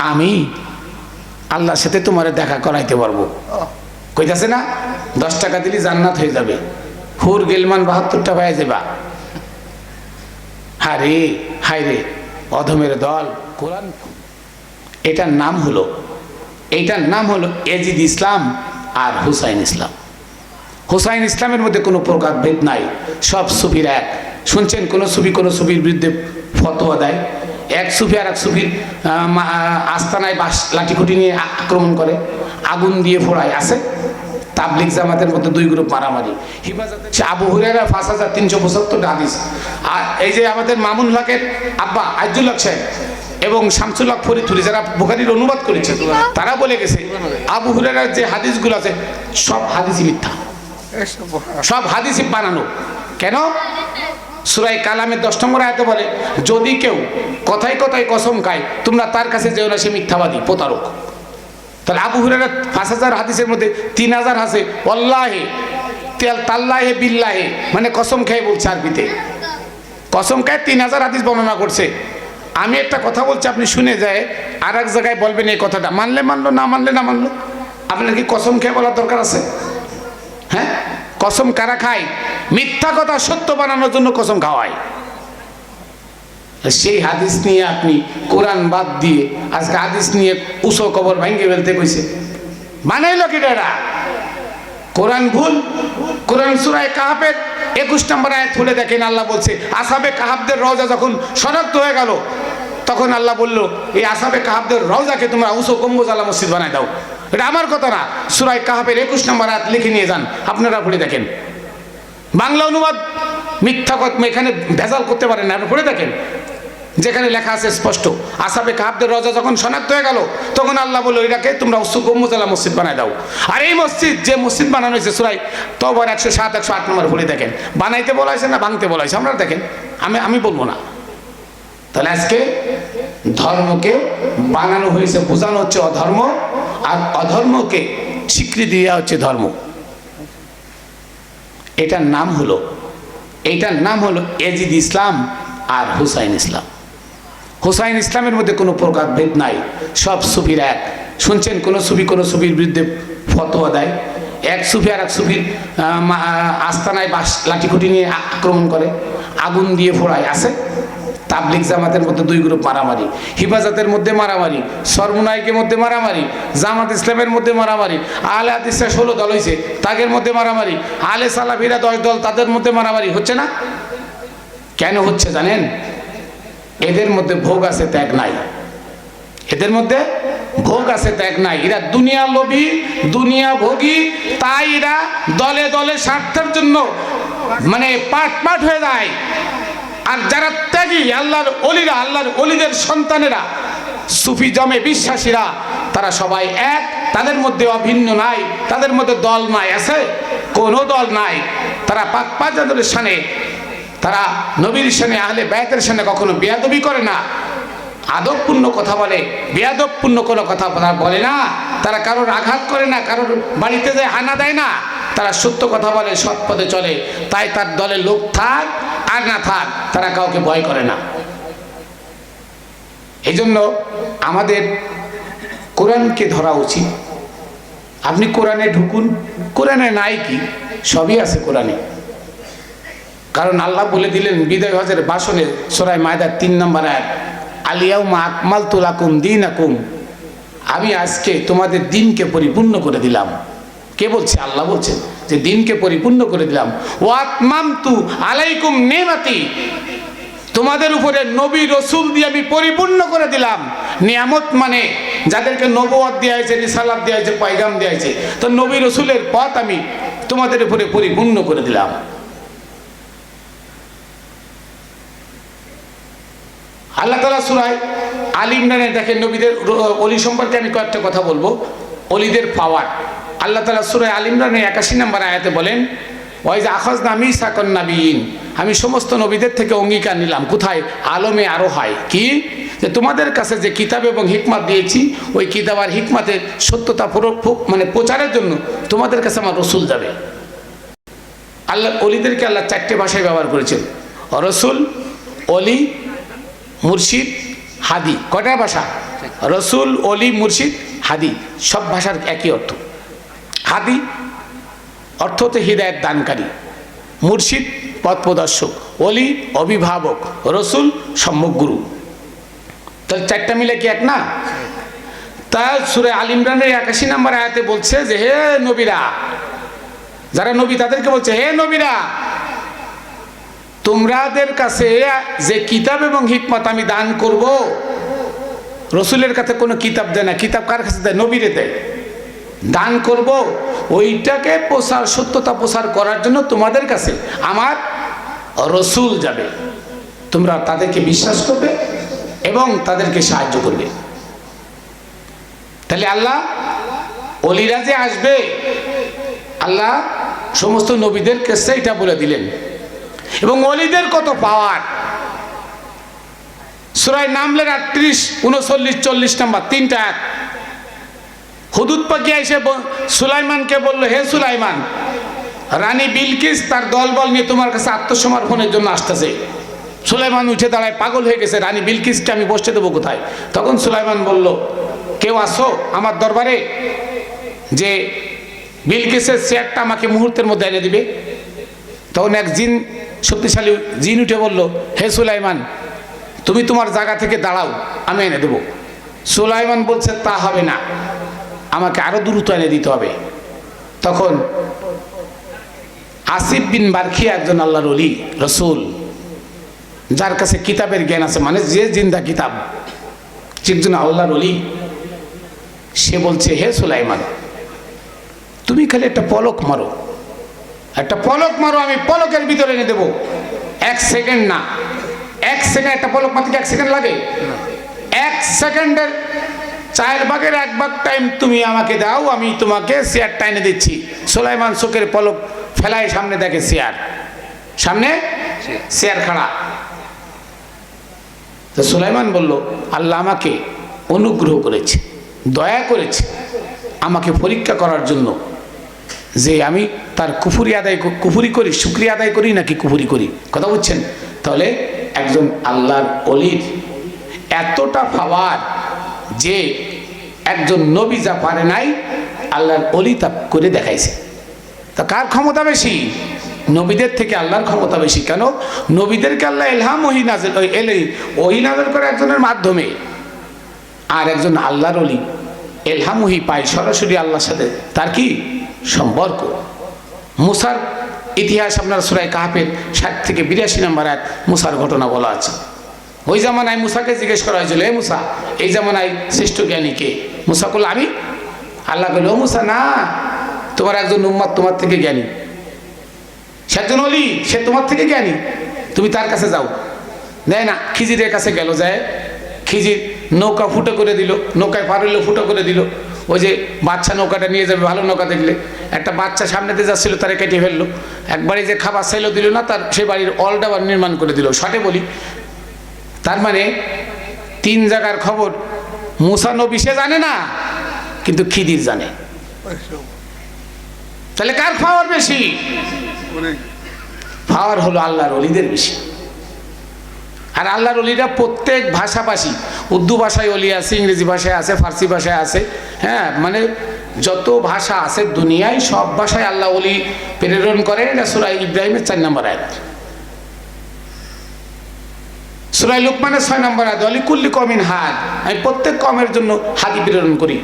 আমি আল্লাহর সাথে তোমারে দেখা করাইতে পারবো। কইতাছে না 10 টাকা দিলে জান্নাত হয়ে যাবে, হুর গেলমান 72টা পায়ে যাবা। হারে হায় রে অধমের দল। কোরআন এইটার নাম হলো এজিদ ইসলাম আর হুসাইন ইসলাম। হুসাইন ইসলামের মধ্যে কোনো প্রকার ভেদ নাই, সব সুফির এক। শুনছেন কোনো সুফির বিরুদ্ধে ফতোয়া দেয়, এক সুফি আর এক সুফির আস্তানায় বাস লাঠিকুটি নিয়ে আক্রমণ করে, আগুন দিয়ে ফোড়ায়। আছে তাবলিগ জামাতের মধ্যে 2 গ্রুপ মারামারি। হিফাজতে আবু হুরায়রা 5375 হাদিস। আর এই যে আমাদের মামুন হকের আব্বা আইজুল হক সাহেব এবং শামসুল হক ফরিদপুরি যারা বুখারীর অনুবাদ করেছে, তারা বলে গেছে আবু হুরায়রার যে হাদিসগুলো আছে সব হাদিসই মিথ্যা, সব হাদিসই বানানো। কেন? সূরা কালামের 10 নম্বর আয়াতে বলে, যদি কেউ কথায় কথায় কসম খায় তোমরা তার কাছে যেও না, সে মিথ্যাবাদী প্রতারক। তাহলে আবু হুরায়রা 5000 হাদিসের মধ্যে 3000 আছে ওয়াল্লাহি তাল্লাহি বিল্লাহি, মানে কসম খেয়ে বলছে। আরবিতে কসম খেয়ে 3000 হাদিস বর্ণনা করছে। আমি একটা কথা বলছি, আপনি শুনে যায় আর এক জায়গায় বলবেন এই কথাটা, মানলে মানলো, না মানলে না মানলো। আপনার কি কসম খেয়ে বলার দরকার আছে? হ্যাঁ, কসম কারা খায়? মিথ্যা কথা সত্য বানানোর জন্য কসম খাওয়ায়। সেই হাদিস নিয়ে আপনি কোরআন বাদ দিয়ে আজকে হাদিস নিয়ে উসো কবর ভাঙ্গে ফেলতে কইছে। বানাইলো কি এরা? কোরআন ভুল। কোরআন সূরা কাহাফের 21 নম্বর আয়াত খুলে দেখেন, আল্লাহ বলছে আসহাবে কাহাফদের রওজা যখন শনাক্ত হয়ে গেল, তখন আল্লাহ বলল এই আসহাবে কাহাফদের রওজাকে তোমরা উসো গম্বুজওয়ালা মসজিদ বানাই দাও। এটা আমার কথা না, সূরা কাহাফের 21 নম্বর আয়াত লিখে নিয়ে যান, আপনারা পড়ে দেখেন। বাংলা অনুবাদ মিথ্যা কথা এখানে ভেজাল করতে পারেন না, পড়ে দেখেন যেখানে লেখা আছে স্পষ্ট। আসহাবে কাহাফদের রওজা যখন শনাক্ত হয়ে গেল, তখন আল্লাহ বলল এটাকে তোমরা উসো গম্বুজওয়ালা মসজিদ বানাই দাও। আর এই মসজিদ, যে মসজিদ বানানো হয়েছে সূরা তওবার 107 108 নম্বর পড়ে দেখেন, বানাইতে বলা হয়েছে না ভাঙতে বলা হয়েছে, আপনারা দেখেন, আমি বলবো না। তাহলে আজকে ধর্মকে বানানো হয়েছে, বোঝানো হচ্ছে অধর্ম, আর অধর্মকে স্বীকৃতি দেওয়া হচ্ছে ধর্ম। এটার নাম হলো এজিদ ইসলাম আর হুসাইন ইসলাম। হুসাইন ইসলামের মধ্যে কোনো প্রকার ভেদ নাই, সব সুফির এক। শুনছেন কোনো সুফির বিরুদ্ধে ফতোয়া দেয়, এক সুফি আর এক সুফির আস্তানায় বাস লাঠিকুটি নিয়ে আক্রমণ করে, আগুন দিয়ে ফোড়ায়। আছে তাবলিগ জামাতের মধ্যে 2 গ্রুপ মারামারি, হিফাজতের মধ্যে মারামারি, সরমুনাইকের মধ্যে মারামারি, জামাত ইসলামের মধ্যে মারামারি, আহলে হাদিসরা 16 দল হয়েছে তাদের মধ্যে মারামারি, আহলে সালাফিরা 10 দল তাদের মধ্যে মারামারি। হচ্ছে না? কেন হচ্ছে জানেন? এদের মধ্যে ভোগ আছে, ত্যাগ নাই। এদের মধ্যে ভোগ আছে, ত্যাগ নাই। এরা দুনিয়া লোভী, দুনিয়া ভোগী, তাই এরা দলে দলে স্বার্থের জন্য মানে পাট হয়ে যায়। আর যারা ত্যাগী, আল্লাহর ওলিরা, আল্লাহর ওলিদের সন্তানেরা, সুফি জমে বিশ্বাসীরা, তারা সবাই এক, তাদের মধ্যে অভিন্ন নাই, তাদের মধ্যে দল নাই। আছে কোনো দল নাই। তারা পাক পাজাদের শানে, তারা নবীর শানে, আহলে বায়তের শানে কখনো বেয়াদবি করে না, আদবপূর্ণ কথা বলে, বেয়াদবপূর্ণ কোনো কথা বলে না। তারা কারোর আঘাত করে না, কারোর বাড়িতে যায় হানা দেয় না। তারা সত্য কথা বলে, সৎ পথে চলে। তাই তার দলে লোক থাক আর না থাক, তারা কাউকে ভয় করে না। এই জন্য আমাদের কোরআনকে ধরা উচিত। আপনি কোরআনে ঢুকুন, কোরআনে নাই কি? সবই আছে কোরআনে। কারণ আল্লাহ বলে দিলেন বিদায় হজের ভাষণে সূরা মায়দার 3 নম্বর আয়াত, আলিয়াউমা আকমালতু লাকুম দীনাকুম, আমি আজকে তোমাদের দিনকে পরিপূর্ণ করে দিলাম। কে বলছে? আল্লাহ বলছেন যে দিনকে পরিপূর্ণ করে দিলাম। ওয়া আতমামতু আলাইকুম নিয়ামতি, তোমাদের উপরে নবী রসুল দিয়ে আমি পরিপূর্ণ করে দিলাম। নিয়ামত মানে যাদেরকে নবুয়ত দেওয়া হয়েছে, রিসালাত দেওয়া হয়েছে, পয়গাম দেওয়া হয়েছে, তো নবী রসুলের পথ আমি তোমাদের উপরে পরিপূর্ণ করে দিলাম। আল্লাহ তাআলা সূরা আল ইমরানে দেখেন, নবীদের ওলি সম্পর্কে আমি কয়েকটা কথা বলবো, ওলিদের পাওয়ার। আল্লাহ তাআলা সূরা আল ইমরানে 81 নম্বর আয়াতে বলেন, ওয়াইজা আখাযনা মিসাকান নাবিয়িন, আমি সমস্ত নবীদের থেকে অঙ্গীকার নিলাম। কোথায়? আলমে আরো হয় কি, যে তোমাদের কাছে যে কিতাব এবং হিকমত দিয়েছি, ওই কিতাব আর হিকমতের সত্যতা মানে প্রচারের জন্য তোমাদের কাছে আমার রসুল যাবে। আল্লাহ অলিদেরকে আল্লাহ 4টে ভাষায় ব্যবহার করেছেন, রসুল, অলি, মুর্শিদ হাদি, কয়টা ভাষা? রসুল, অলি, মুর্শিদ, হাদি, সব ভাষার একই অর্থ। হাদি অর্থ হচ্ছে হৃদায়ত দানকারী, মুর্শিদ পথ প্রদর্শক, অলি অভিভাবক, রসুল সম্যক গুরু। তাহলে চারটা মিলে কি এক না? তা সূরা আল ইমরানের 81 নম্বর আয়াতে বলছে যে হে নবীরা, যারা নবী তাদেরকে বলছে হে নবীরা, তোমাদের কাছে যে কিতাব এবং হিকমত আমি দান করব, রসুলের কাছে কোনো কিতাব দেয় না, কিতাব কার কাছে দেয়? নবীরে দেয়। দান করব, ওইটাকে প্রচার, সত্যতা প্রচার করার জন্য তোমাদের কাছে আমার রসুল যাবে, তোমরা তাদেরকে বিশ্বাস করবে এবং তাদেরকে সাহায্য করবে। তাহলে আল্লাহ অলিরা যে আসবে, আল্লাহ সমস্ত নবীদের কাছে এটা বলে দিলেন। এবং অলিদের কত পাওয়ার! সূরা নামলের 38, 39, 40 নম্বর তিনটা আয়াত। হুদুদ পাখি এসে সুলাইমানকে বলল, হে সুলাইমান, রানী বিলকিস তার দলবল নিয়ে তোমার কাছে আত্মসমর্পণের জন্য আসতেছে। সুলাইমান উঠে দাঁড়ায়, পাগল হয়ে গেছে, রানী বিলকিসকে আমি বসতে দেবো কোথায়? তখন সুলাইমান বলল, কেউ আসো আমার দরবারে যে বিলকিসের চেয়ারটা আমাকে মুহূর্তের মধ্যে এনে দিবে। তখন এক জিন, শক্তিশালী জিন উঠে বলল, হে সুলাইমান, তুমি তোমার জায়গা থেকে দাঁড়াও, আমি এনে দেব। সুলাইমান বলছে, তা হবে না, আমাকে আরো দ্রুত এনে দিতে হবে। তখন আসিফ বিন বারখিয়া, একজন আল্লাহর ওলি রসুল, যার কাছে কিতাবের জ্ঞান আছে, মানে যে জিন্দা কিতাব, একজন আল্লাহর ওলি, সে বলছে, হে সুলাইমান, তুমি খালি একটা পলক মারো, একটা পলক মারো, আমি পলকের ভিতরে এনে দেবো। 1 সেকেন্ড না, 1 সেকেন্ড, একটা পলক মারতে 1 সেকেন্ড লাগে? 1 সেকেন্ডের 4 ভাগের 1 ভাগ টাইম তুমি আমাকে দাও, আমি তোমাকে চেয়ারটা এনে দিচ্ছি। সুলাইমান চোখের পলক ফেলায় সামনে দেখে চেয়ার, সামনে চেয়ার খাড়া। তো সুলাইমান বলল, আল্লাহ আমাকে অনুগ্রহ করেছে, দয়া করেছে আমাকে পরীক্ষা করার জন্য, যে আমি তার কুফুরি করি, শুকরিয়া আদায় করি নাকি কুফুরি করি। কথা বুঝছেন? তাহলে একজন আল্লাহর ওলির এতটা পাওয়ার যে একজন নবী যা পারে নাই, আল্লাহর ওলি তা করে দেখাইছে। তা কার ক্ষমতা বেশি? নবীদের থেকে আল্লাহর ক্ষমতা বেশি। কেন? নবীদেরকে আল্লাহ ইলহাম ওহী নাযিল করে একজনের মাধ্যমে, আর একজন আল্লাহর ওলি ইলহাম ওহী পায় সরাসরি আল্লাহর সাথে, তার কি সম্পর্ক। মুসার ইতিহাস আপনার সূরা কাহফের 60 থেকে 82 নম্বর আয়াত মুসার ঘটনা বলা আছে। ওই জামানায় মুসাকে জিজ্ঞেস করা হয়েছিল, হে মুসা, এই জামানায় শ্রেষ্ঠ জ্ঞানী কে? মুসা বলল, আমি। আল্লাহ বলল, ও মুসা, না, তোমার একজন উম্মত তোমার থেকে জ্ঞানী, সে একজন ওলি, সে তোমার থেকে জ্ঞানী, তুমি তার কাছে যাও। নেয় না, খিজিরের কাছে গেল, যায় খিজির নৌকা ফুটো করে দিল, নৌকায় পার হইলো, ফুটো করে দিল। ওই যে বাচ্চা নৌকাটা নিয়ে যাবে, ভালো নৌকা দেখলে, একটা বাচ্চা সামনেতে যাচ্ছিল, তারা কেটে ফেললো। একবারে যে খাবার চাইলো দিল না, তার সে বাড়ির অলটা নির্মাণ করে দিল। শর্টে বলি, তার মানে 3 জায়গার খবর মুসা নবী সে জানে না, কিন্তু খিদির জানে। তাহলে কার পাওয়ার বেশি? পাওয়ার হলো আল্লাহর ওলিদের বেশি। আর আল্লাহর ওলিরা প্রত্যেক ভাষাভাষী, উর্দু ভাষায় ওলি আছে, ইংরেজি ভাষায় আছে, ফার্সি ভাষায় আছে, হ্যাঁ, মানে যত ভাষা আছে দুনিয়ায় সব ভাষায় আল্লাহ ওলি প্রেরণ করে। এটা সূরা ইব্রাহিমের 4 নম্বর আয়াত। সূরা লুকমানের 6 নম্বর আয়াত, ওয়ালি কুল্লি কওমিন হাদ, আমি প্রত্যেক কওমের জন্য হাদি প্রেরণ করি।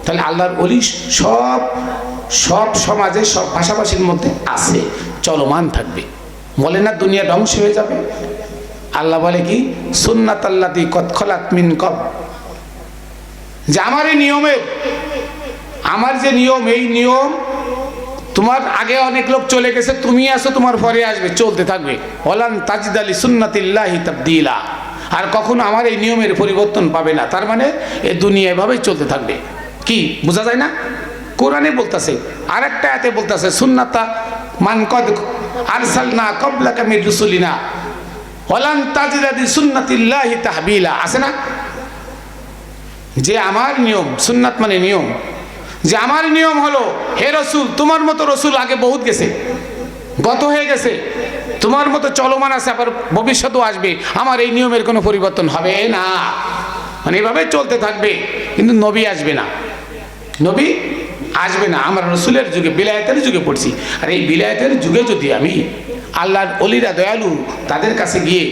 তাহলে আল্লাহর ওলি সব সমাজে, সব ভাষাভাষীর মধ্যে আছে, চলমান থাকবে। বলে না দুনিয়া ধ্বংস হয়ে যাবে? আল্লাহ বলে কি, সুন্নাতাল্লাতী কদ খলাত মিন ক্বাবল, যে আমার এই নিয়মের, আমার যে নিয়ম, এই নিয়ম তোমার আগে অনেক লোক চলে গেছে, তুমি আসো, তোমার পরে আসবে, চলতে থাকবে। ওয়ালান তাজিদা লিসুন্নাতিল্লাহি তাবদীলা, আর কখনো আমার এই নিয়মের পরিবর্তন পাবে না। তার মানে এই দুনিয়া এভাবেই চলতে থাকবে। কি বোঝা যায় না? কোরআনে বলতেছে, আর একটা আয়াতে বলতেছে, সুন্নাতা মান কদ আরসালনা ক্বাবলাকা মির রুসুলিনা ওয়ালান তাজিদা লিসুন্নাতিল্লাহি তাহবিলা, আছে না? যে আমার নিয়ম, সুন্নাত মানে নিয়ম, যে আমার নিয়ম হলো, হে রসুল, তোমার মতো রসুল আগে বহুত গেছে, গত হয়ে গেছে, তোমার মতো চলমান আছে, আবার ভবিষ্যতেও আসবে, আমার এই নিয়মের কোনো পরিবর্তন হবে না। মানে এভাবে চলতে থাকবে, কিন্তু নবী আসবে না, নবী আসবে না। আমরা রসুলের যুগে, বিলায়েতের যুগে পড়ছি। আর এই বিলায়েতের যুগে যদি আমি আল্লাহর অলিরা দয়ালু তাদের কাছে গিয়ে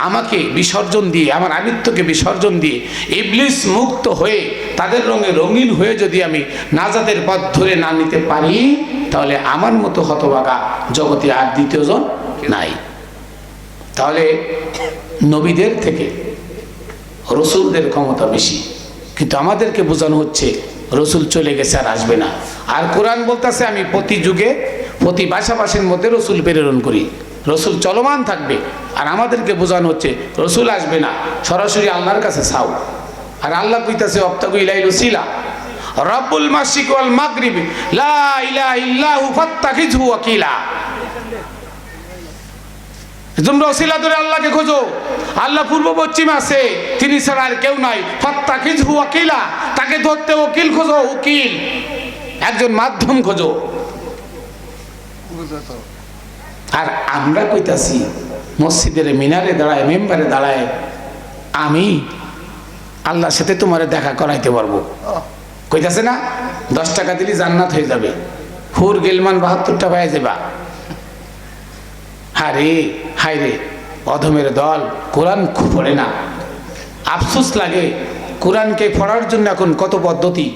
আমাকে বিসর্জন দিয়ে, আমার আমিত্বকে বিসর্জন দিয়ে ইবলিস মুক্ত হয়ে তাদের রঙে রঙিন হয়ে যদি আমি নাজাতের পথ ধরে না নিতে পারি, তাহলে আমার মতো হতভাগা জগতে আর দ্বিতীয়জন নাই। তাহলে নবীদের থেকে রসুলদের ক্ষমতা বেশি, কিন্তু আমাদেরকে বোঝানো হচ্ছে রসুল চলে গেছে আর আসবে না। আর কোরআন বলতেছে আমি প্রতি যুগে প্রতি ভাষাভাষীর মধ্যে রসুল প্রেরণ করি, রসুল চলমান থাকবে। আর আমাদেরকে বোঝানো হচ্ছে রসুল আসবে না, সরাসরি আল্লাহর কাছে চাও। আর আল্লাহ কইতাছে অবতাগু ইলাইহিল ওসিলা রব্বুল মাশরিক ওয়াল মাগরিব লা ইলাহা ইল্লাহু ফাত্তাখিযহু ওয়াকিলা। তোমরা ওসিলা ধরে আল্লাহকে খোঁজো, আল্লাহ পূর্ব পশ্চিম আছে, তিনি ছাড়া আর কেউ নাই। ফাত্তাখিযহু ওয়াকিলা, তাকে ধরতে ওকিল খোঁজো, উকিল, একজন মাধ্যম খোঁজো। আর আমরা কইতাছি মসজিদের মিনারে দাঁড়ায়, মেম্বারে দাঁড়ায়, আমি আল্লাহর সাথে তোমারে দেখা করাইতে পারবো। কইতাছে না 10 টাকা দিলে জান্নাত হয়ে যাবে, হুর গেলমান 72টা পায়ে যাবা। হারে হায় রে অধমের দল, কোরআন পড়ে না। আফসোস লাগে, কোরআনকে পড়ার জন্য এখন কত পদ্ধতি।